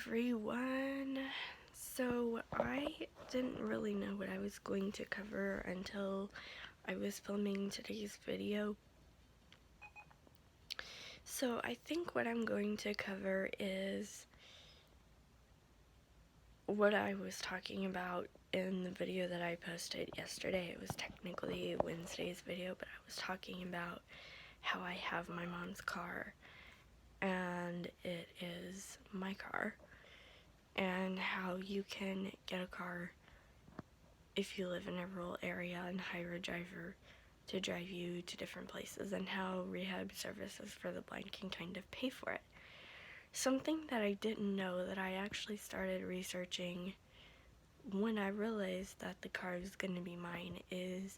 everyone. So I didn't really know what I was going to cover until I was filming today's video. So I think what I'm going to cover is what I was talking about in the video that I posted yesterday. It was technically Wednesday's video, but I was talking about how I have my mom's car and it is my car, and how you can get a car if you live in a rural area and hire a driver to drive you to different places, and how rehab services for the blind can kind of pay for it. Something that I didn't know that I actually started researching when I realized that the car was going to be mine is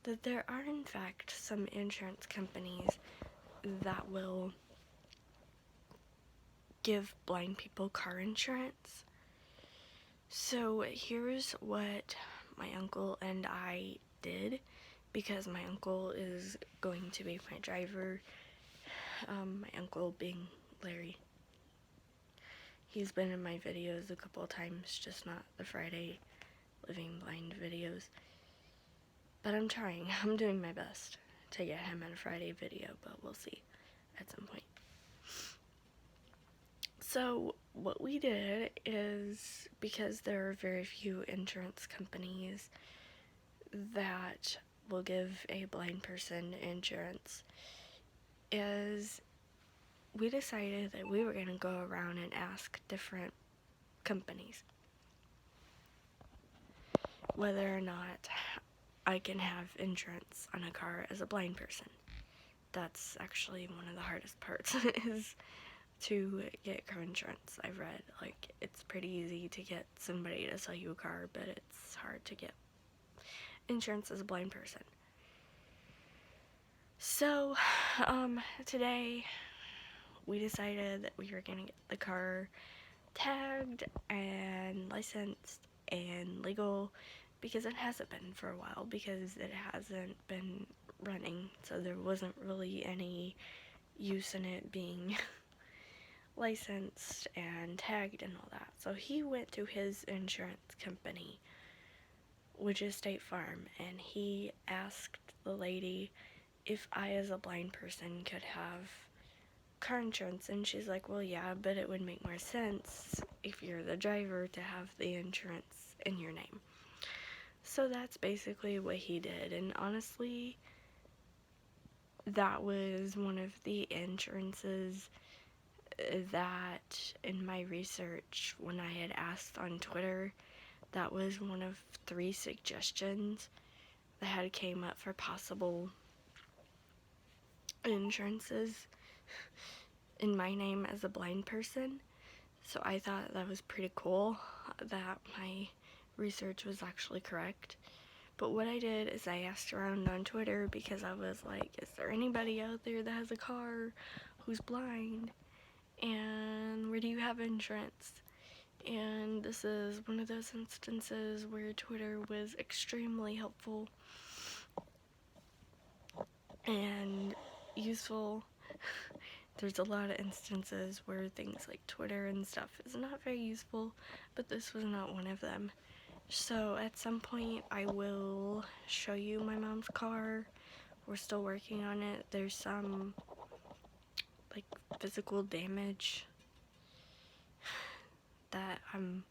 that there are in fact some insurance companies that will give blind people car insurance. So here's what my uncle and I did, because my uncle is going to be my driver. My uncle being Larry. He's been in my videos a couple of times, just not the Friday Living Blind videos. But I'm trying. I'm doing my best to get him in a Friday video, but we'll see at some point. So what we did is, because there are very few insurance companies that will give a blind person insurance, is we decided that we were going to go around and ask different companies whether or not I can have insurance on a car as a blind person. That's actually one of the hardest parts, is to get car insurance. I've read, like, it's pretty easy to get somebody to sell you a car, but it's hard to get insurance as a blind person. So, today we decided that we were gonna get the car tagged and licensed and legal, because it hasn't been for a while, because it hasn't been running, so there wasn't really any use in it being licensed and tagged and all that. So he went to his insurance company, which is State Farm, and he asked the lady if I, as a blind person, could have car insurance, and she's like, well, yeah, but it would make more sense if you're the driver to have the insurance in your name. So that's basically what he did, and honestly, that was one of the insurances that, in my research, when I had asked on Twitter, that was one of 3 suggestions that had came up for possible insurances in my name as a blind person. So I thought that was pretty cool that my research was actually correct. But what I did is I asked around on Twitter, because I was like, is there anybody out there that has a car who's blind, and where do you have insurance? And this is one of those instances where Twitter was extremely helpful and useful. There's a lot of instances where things like Twitter and stuff is not very useful, but this was not one of them. So at some point I will show you my mom's car. We're still working on it. There's some like physical damage that I'm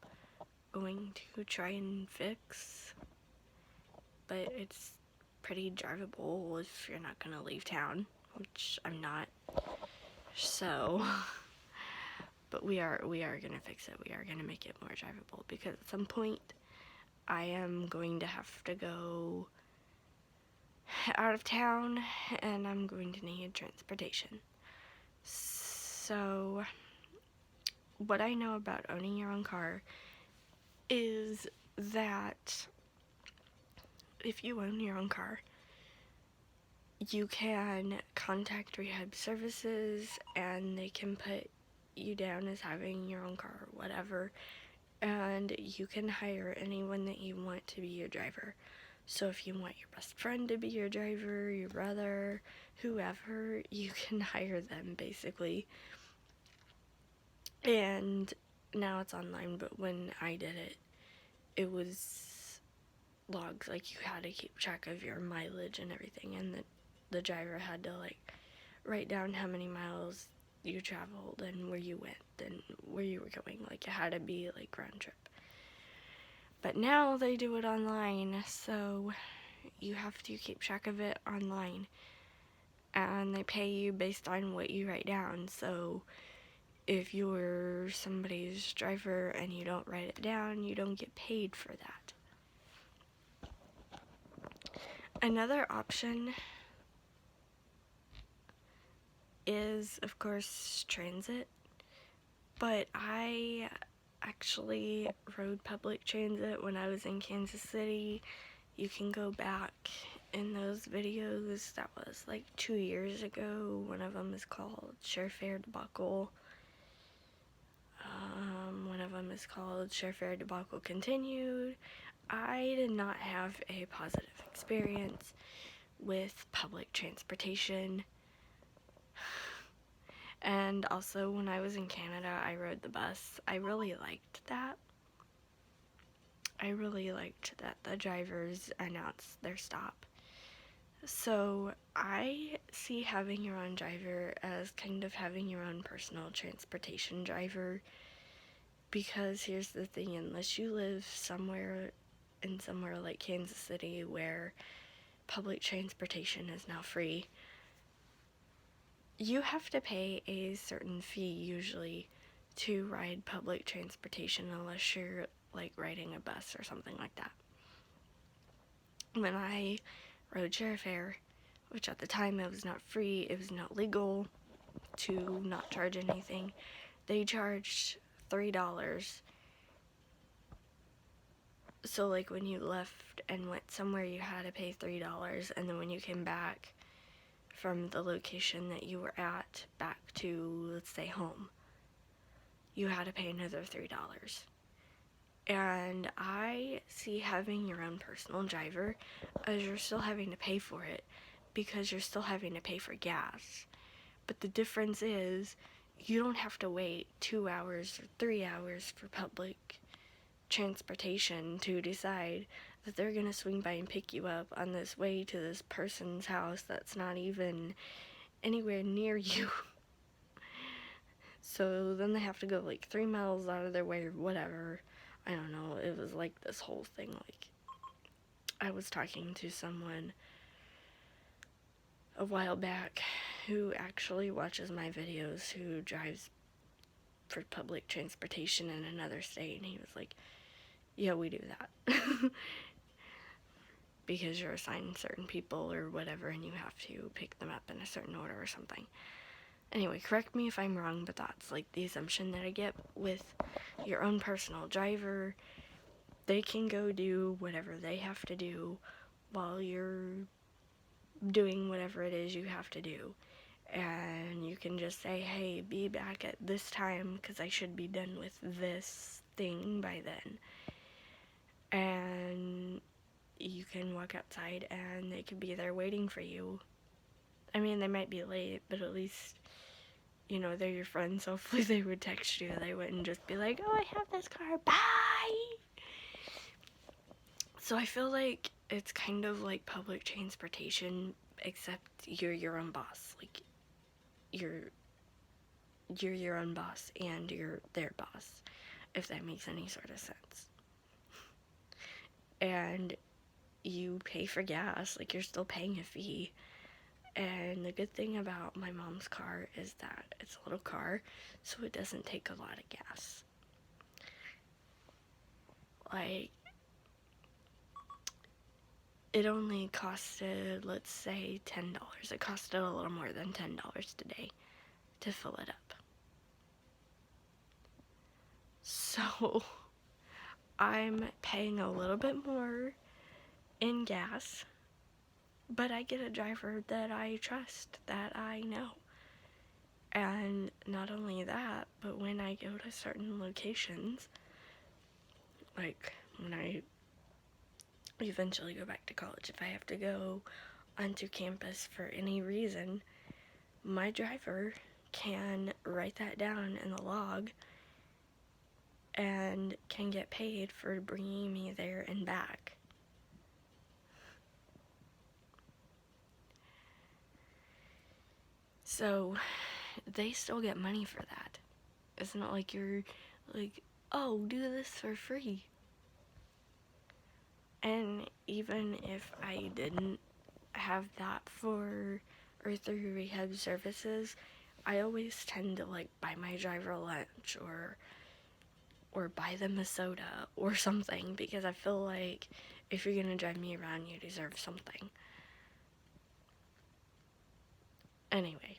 going to try and fix, but it's pretty drivable if you're not gonna leave town, which I'm not. So, but we are gonna fix it. We are gonna make it more drivable, because at some point I am going to have to go out of town and I'm going to need transportation. So what I know about owning your own car is that if you own your own car, you can contact rehab services and they can put you down as having your own car or whatever, and you can hire anyone that you want to be your driver. So if you want your best friend to be your driver, your brother, whoever, you can hire them basically. And now it's online, but when I did it, it was logs. Like, you had to keep track of your mileage and everything, and the driver had to, like, write down how many miles you traveled and where you went and where you were going. Like, it had to be, like, round trip. But now they do it online, so you have to keep track of it online. And they pay you based on what you write down. So if you're somebody's driver and you don't write it down, you don't get paid for that. Another option is, of course, transit. But I actually rode public transit when I was in Kansas City. You can go back in those videos. That was like 2 years ago. One of them is called Share Fare Debacle. One of them is called Share Fare Debacle Continued. I did not have a positive experience with public transportation. And also, when I was in Canada, I rode the bus. I really liked that. I really liked that the drivers announced their stop. So I see having your own driver as kind of having your own personal transportation driver, because here's the thing, unless you live somewhere like Kansas City where public transportation is now free, you have to pay a certain fee usually to ride public transportation, unless you're like riding a bus or something like that. When I rode Share Fare, which at the time it was not free, it was not legal to not charge anything, they charged $3. So like when you left and went somewhere, you had to pay $3, and then when you came back from the location that you were at back to, let's say, home, you had to pay another $3. And I see having your own personal driver as you're still having to pay for it, because you're still having to pay for gas. But the difference is you don't have to wait 2 hours or 3 hours for public transportation to decide that they're going to swing by and pick you up on this way to this person's house that's not even anywhere near you. So then they have to go like 3 miles out of their way or whatever. I don't know. It was like this whole thing. Like, I was talking to someone a while back who actually watches my videos, who drives for public transportation in another state, and he was like, yeah, we do that. Because you're assigned certain people or whatever, and you have to pick them up in a certain order or something. Anyway, correct me if I'm wrong, but that's like the assumption that I get with your own personal driver. They can go do whatever they have to do while you're doing whatever it is you have to do. And you can just say, hey, be back at this time because I should be done with this thing by then. And you can walk outside and they could be there waiting for you. I mean, they might be late, but at least, you know, they're your friends. Hopefully they would text you. They wouldn't just be like, oh, I have this car, bye! So I feel like it's kind of like public transportation, except you're your own boss. Like, you're your own boss and you're their boss, if that makes any sort of sense. And you pay for gas, like you're still paying a fee. And the good thing about my mom's car is that it's a little car, so it doesn't take a lot of gas. Like, it only costed, let's say, $10. It costed a little more than $10 today to fill it up. So I'm paying a little bit more in gas, but I get a driver that I trust, that I know. And not only that, but when I go to certain locations, like when I eventually go back to college, if I have to go onto campus for any reason, my driver can write that down in the log and can get paid for bringing me there and back. So they still get money for that. It's not like you're like, oh, do this for free. And even if I didn't have that for or through rehab services, I always tend to like buy my driver lunch or buy them a soda or something, because I feel like if you're gonna drive me around, you deserve something. Anyway,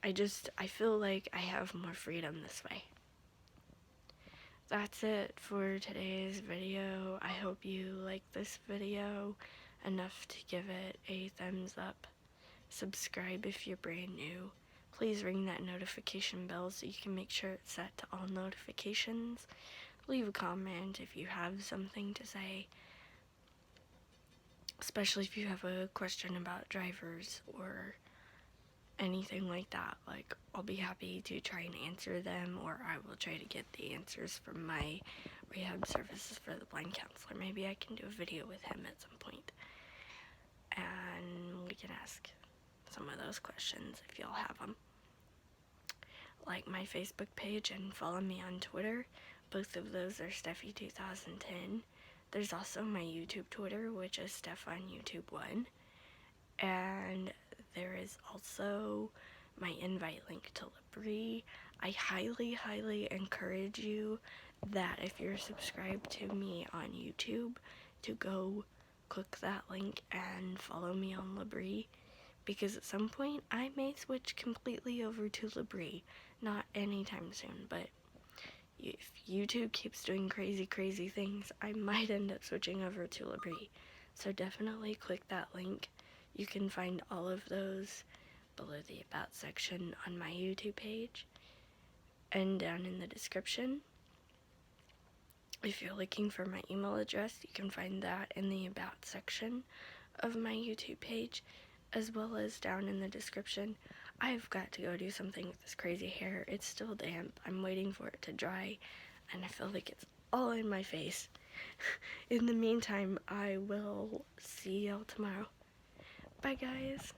I feel like I have more freedom this way. That's it for today's video. I hope you like this video enough to give it a thumbs up. Subscribe if you're brand new. Please ring that notification bell so you can make sure it's set to all notifications. Leave a comment if you have something to say, especially if you have a question about drivers or anything like that. Like, I'll be happy to try and answer them, or I will try to get the answers from my rehab services for the blind counselor. Maybe I can do a video with him at some point, and we can ask some of those questions if y'all have them. Like my Facebook page and follow me on Twitter. Both of those are Stephie2010. There's also my YouTube Twitter, which is Stephieonyoutube1. And there is also my invite link to Libri. I highly encourage you that if you're subscribed to me on YouTube, to go click that link and follow me on Libri, because at some point I may switch completely over to Libri. Not anytime soon, but if YouTube keeps doing crazy things, I might end up switching over to Libri. So definitely click that link. You can find all of those below the About section on my YouTube page and down in the description. If you're looking for my email address, you can find that in the About section of my YouTube page, as well as down in the description. I've got to go do something with this crazy hair. It's still damp. I'm waiting for it to dry, and I feel like it's all in my face. In the meantime, I will see y'all tomorrow. Bye, guys.